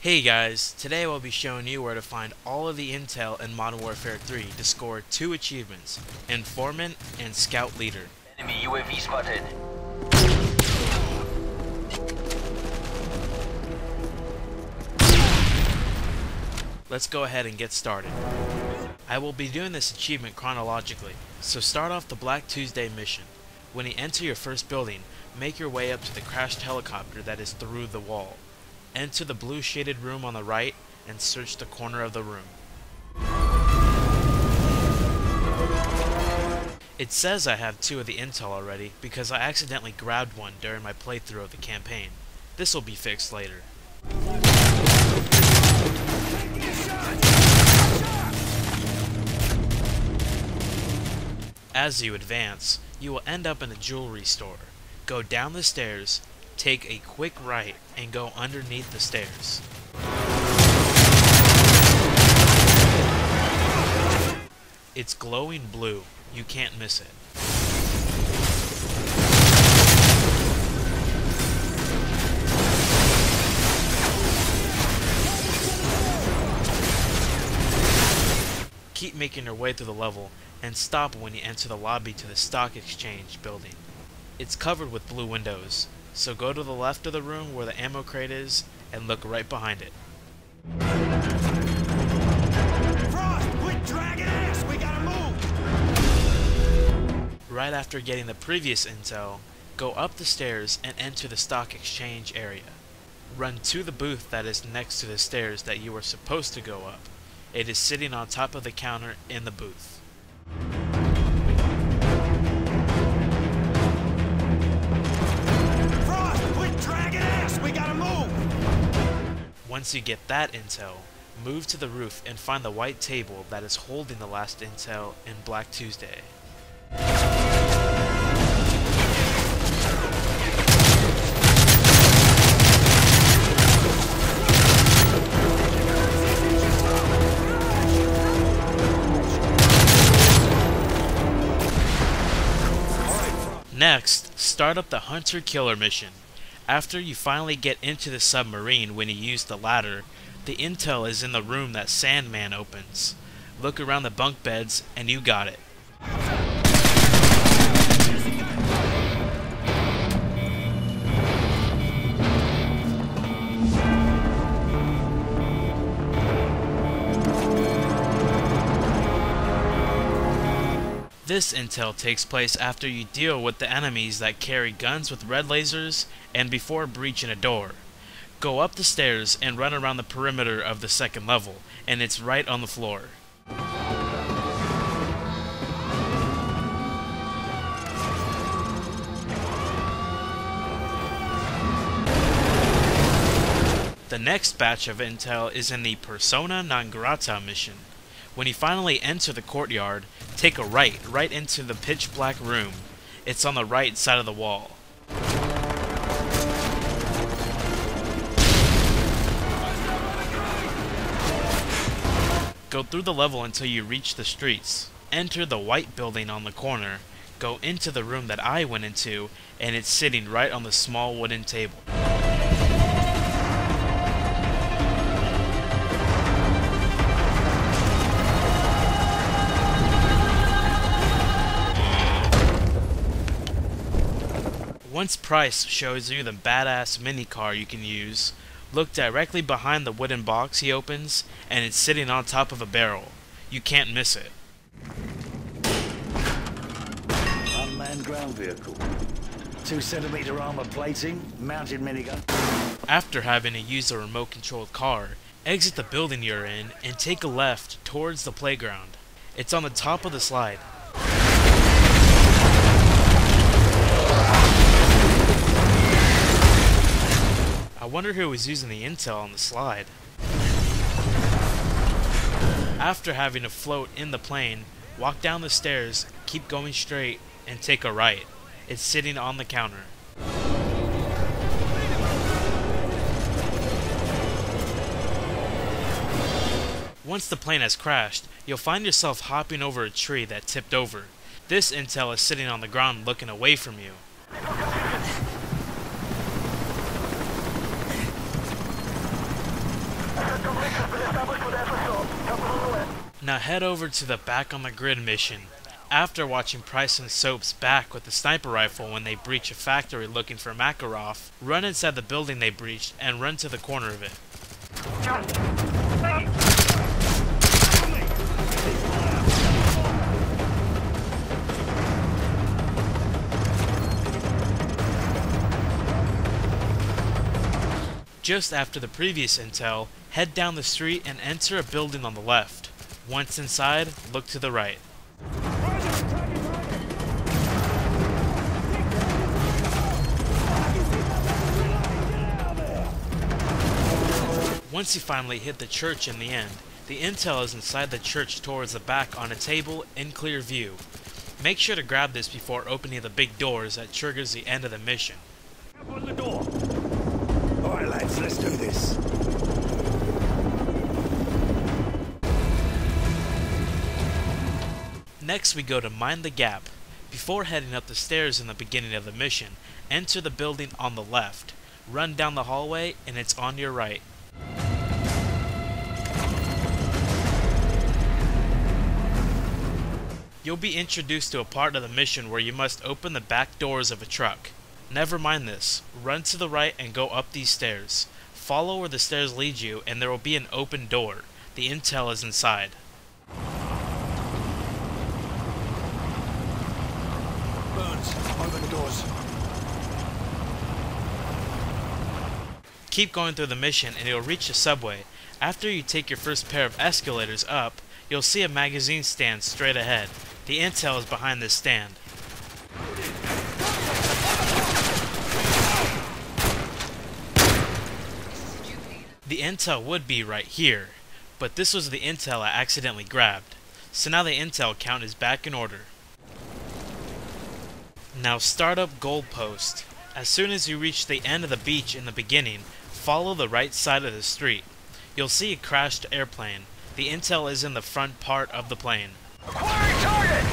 Hey guys, today we'll be showing you where to find all of the intel in Modern Warfare 3 to score 2 achievements, Informant and Scout Leader. Enemy UAV spotted. Let's go ahead and get started. I will be doing this achievement chronologically, so start off the Black Tuesday mission. When you enter your first building, make your way up to the crashed helicopter that is through the wall. Enter the blue shaded room on the right and search the corner of the room. It says I have 2 of the intel already because I accidentally grabbed one during my playthrough of the campaign. This will be fixed later. As you advance, you will end up in a jewelry store. Go down the stairs, take a quick right, and go underneath the stairs. It's glowing blue. You can't miss it. Keep making your way through the level, and stop when you enter the lobby to the stock exchange building. It's covered with blue windows, so go to the left of the room where the ammo crate is, and look right behind it. Frost, quit dragging ass! We gotta move! Right after getting the previous intel, go up the stairs and enter the stock exchange area. Run to the booth that is next to the stairs that you were supposed to go up. It is sitting on top of the counter in the booth. Frost, quit dragging ass! We gotta move! Once you get that intel, move to the roof and find the white table that is holding the last intel in Black Tuesday. Next, start up the Hunter-Killer mission. After you finally get into the submarine when you use the ladder, the intel is in the room that Sandman opens. Look around the bunk beds and you got it. This intel takes place after you deal with the enemies that carry guns with red lasers and before breaching a door. Go up the stairs and run around the perimeter of the second level, and it's right on the floor. The next batch of intel is in the Persona non grata mission. When you finally enter the courtyard, take a right into the pitch black room. It's on the right side of the wall. Go through the level until you reach the streets. Enter the white building on the corner. Go into the room that I went into, and it's sitting right on the small wooden table. Once Price shows you the badass minicar you can use, look directly behind the wooden box he opens, and it's sitting on top of a barrel. You can't miss it. Unmanned ground vehicle. 2-centimeter armor plating, mounted minigun. After having to use a remote-controlled car, exit the building you're in and take a left towards the playground. It's on the top of the slide. I wonder who was using the intel on the slide. After having to float in the plane, walk down the stairs, keep going straight, and take a right. It's sitting on the counter. Once the plane has crashed, you'll find yourself hopping over a tree that tipped over. This intel is sitting on the ground looking away from you. Now head over to the Back on the Grid mission. After watching Price and Soap's back with the sniper rifle when they breach a factory looking for Makarov, run inside the building they breached and run to the corner of it. Just after the previous intel, head down the street and enter a building on the left. Once inside, look to the right. Once you finally hit the church in the end, the intel is inside the church towards the back on a table in clear view. Make sure to grab this before opening the big doors that triggers the end of the mission. Open the door. Alright lads, let's do this. Next we go to Mind the Gap. Before heading up the stairs in the beginning of the mission, enter the building on the left. Run down the hallway and it's on your right. You'll be introduced to a part of the mission where you must open the back doors of a truck. Never mind this, run to the right and go up these stairs. Follow where the stairs lead you and there will be an open door. The intel is inside. Burns, open the doors. Keep going through the mission and you'll reach a subway. After you take your first pair of escalators up, you'll see a magazine stand straight ahead. The intel is behind this stand. The intel would be right here, but this was the intel I accidentally grabbed. So now the intel count is back in order. Now start up goalpost. As soon as you reach the end of the beach in the beginning, follow the right side of the street. You'll see a crashed airplane. The intel is in the front part of the plane. Acquiring target!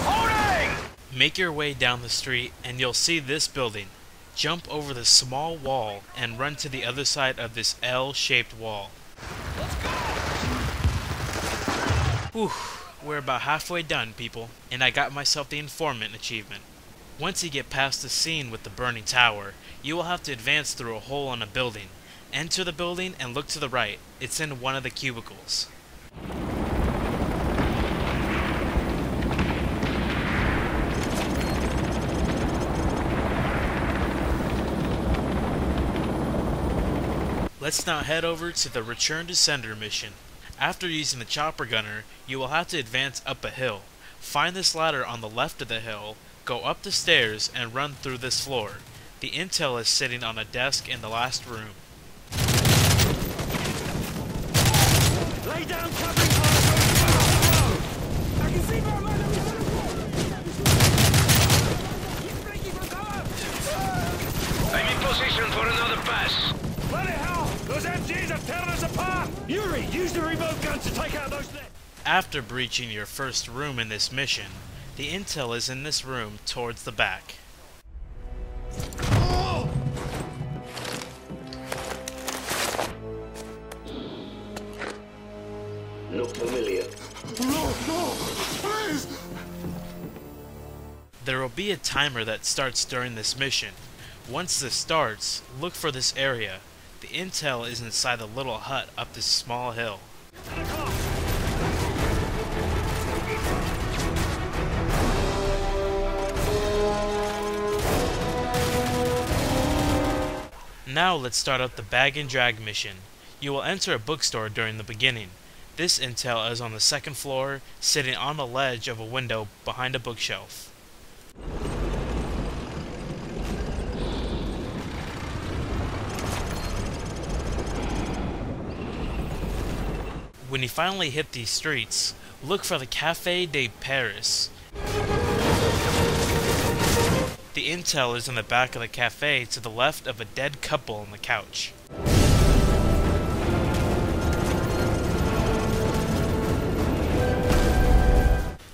Holding! Make your way down the street and you'll see this building. Jump over the small wall and run to the other side of this L-shaped wall. Let's go! Whew, we're about halfway done, people, and I got myself the informant achievement. Once you get past the scene with the burning tower, you will have to advance through a hole in a building. Enter the building and look to the right. It's in one of the cubicles. Let's now head over to the Return to Sender mission. After using the chopper gunner, you will have to advance up a hill. Find this ladder on the left of the hill, go up the stairs, and run through this floor. The intel is sitting on a desk in the last room. Lay down covering fire! I can see more men! I'm in position for another pass. Bloody hell! Those MGs are tearing us apart! Yuri, use the remote gun to take out those nets! After breaching your first room in this mission, the intel is in this room towards the back. Oh! Look familiar. No, please! There will be a timer that starts during this mission. Once this starts, look for this area. The intel is inside the little hut up this small hill. Now let's start up the bag and drag mission. You will enter a bookstore during the beginning. This intel is on the second floor, sitting on the ledge of a window behind a bookshelf. When you finally hit these streets, look for the Café de Paris. The intel is in the back of the cafe to the left of a dead couple on the couch.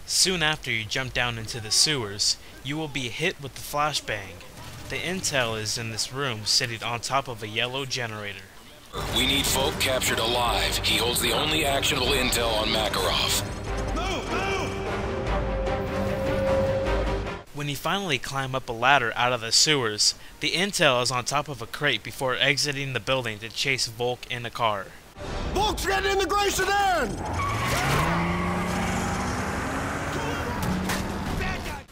Soon after you jump down into the sewers, you will be hit with the flashbang. The intel is in this room sitting on top of a yellow generator. We need folk captured alive. He holds the only actionable intel on Makarov. Move! Move! When you finally climb up a ladder out of the sewers, the intel is on top of a crate before exiting the building to chase Volk in a car. Volk's getting in the gray sedan!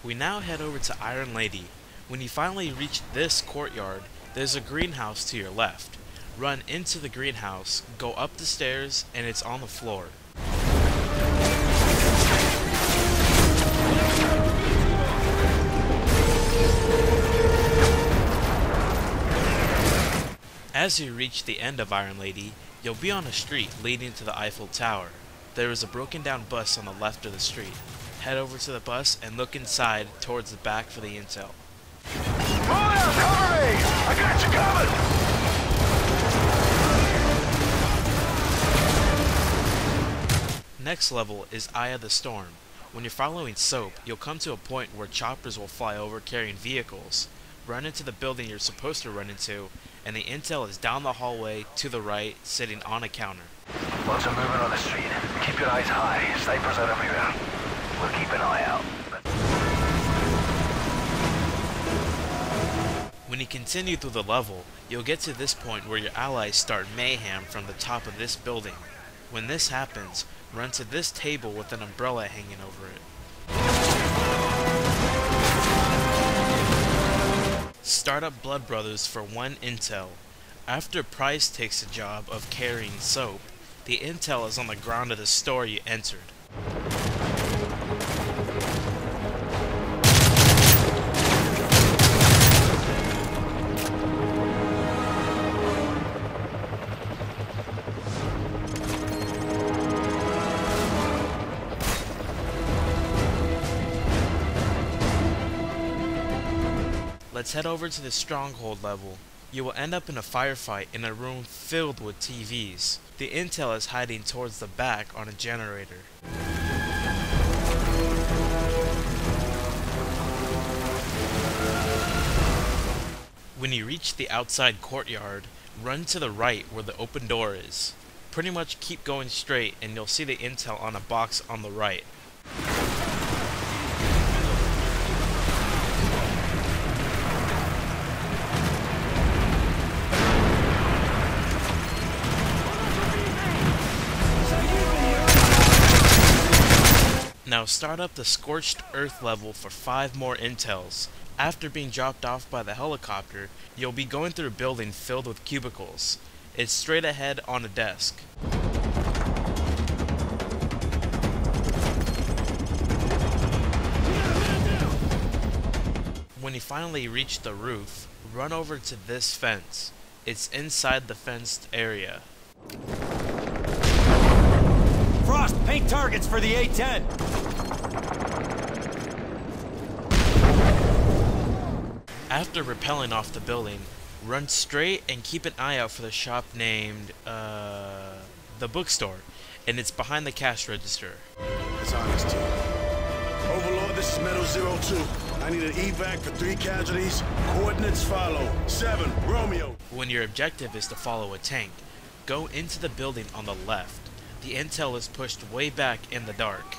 We now head over to Iron Lady. When you finally reach this courtyard, there's a greenhouse to your left. Run into the greenhouse, go up the stairs, and it's on the floor. As you reach the end of Iron Lady, you'll be on a street leading to the Eiffel Tower. There is a broken down bus on the left of the street. Head over to the bus and look inside towards the back for the intel. Roll out! Cover me! I got you covered! Next level is Eye of the Storm. When you're following Soap, you'll come to a point where choppers will fly over carrying vehicles. Run into the building you're supposed to run into, and the intel is down the hallway to the right, sitting on a counter. Lots of movement on the street. Keep your eyes high. Snipers are everywhere. We'll keep an eye out. When you continue through the level, you'll get to this point where your allies start mayhem from the top of this building. When this happens, run to this table with an umbrella hanging over it. Start up Blood Brothers for 1 intel. After Price takes the job of carrying Soap, the intel is on the ground of the store you entered. Let's head over to the Stronghold level. You will end up in a firefight in a room filled with TVs. The intel is hiding towards the back on a generator. When you reach the outside courtyard, run to the right where the open door is. Pretty much keep going straight and you'll see the intel on a box on the right. Now start up the Scorched Earth level for 5 more intels. After being dropped off by the helicopter, you'll be going through a building filled with cubicles. It's straight ahead on a desk. When you finally reach the roof, run over to this fence. It's inside the fenced area. Frost, paint targets for the A-10! After rappelling off the building, run straight and keep an eye out for the shop named, the bookstore, and it's behind the cash register. It's honest team. Overlord, this is Metal 02. I need an evac for 3 casualties. Coordinates follow. 7, Romeo. When your objective is to follow a tank, go into the building on the left. The intel is pushed way back in the dark.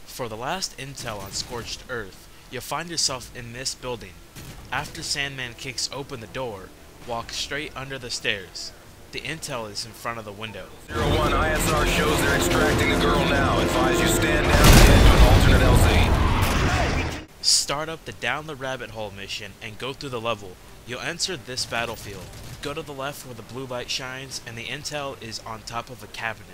For the last intel on Scorched Earth, you'll find yourself in this building. After Sandman kicks open the door, walk straight under the stairs. The intel is in front of the window. 01 ISR shows they're extracting the girl now. Advise you stand down and head to an alternate LZ. Start up the Down the Rabbit Hole mission and go through the level. You'll enter this battlefield. Go to the left where the blue light shines and the intel is on top of a cabinet.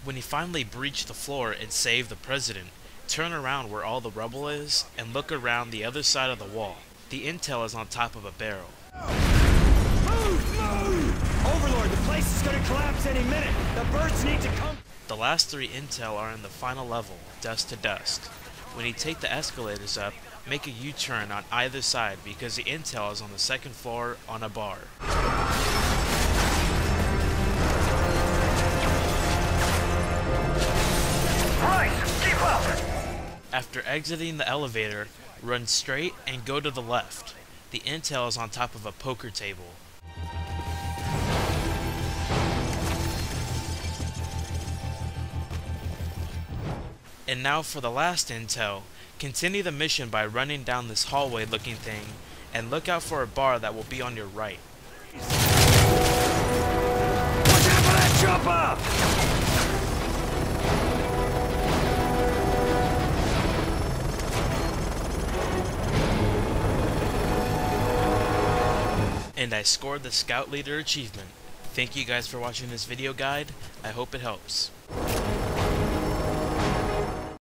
When finally breach the floor and save the president, turn around where all the rubble is and look around the other side of the wall. The intel is on top of a barrel. Move! Move! Overlord, the place is gonna collapse any minute. The birds need to come. The last 3 intel are in the final level, dust to dust. When you take the escalators up, make a U-turn on either side because the intel is on the 2nd floor on a bar. Right, keep up! After exiting the elevator, run straight and go to the left. The intel is on top of a poker table. And now for the last intel. Continue the mission by running down this hallway looking thing and look out for a bar that will be on your right. Watch out for that chopper! And I scored the Scout Leader achievement. Thank you guys for watching this video guide. I hope it helps.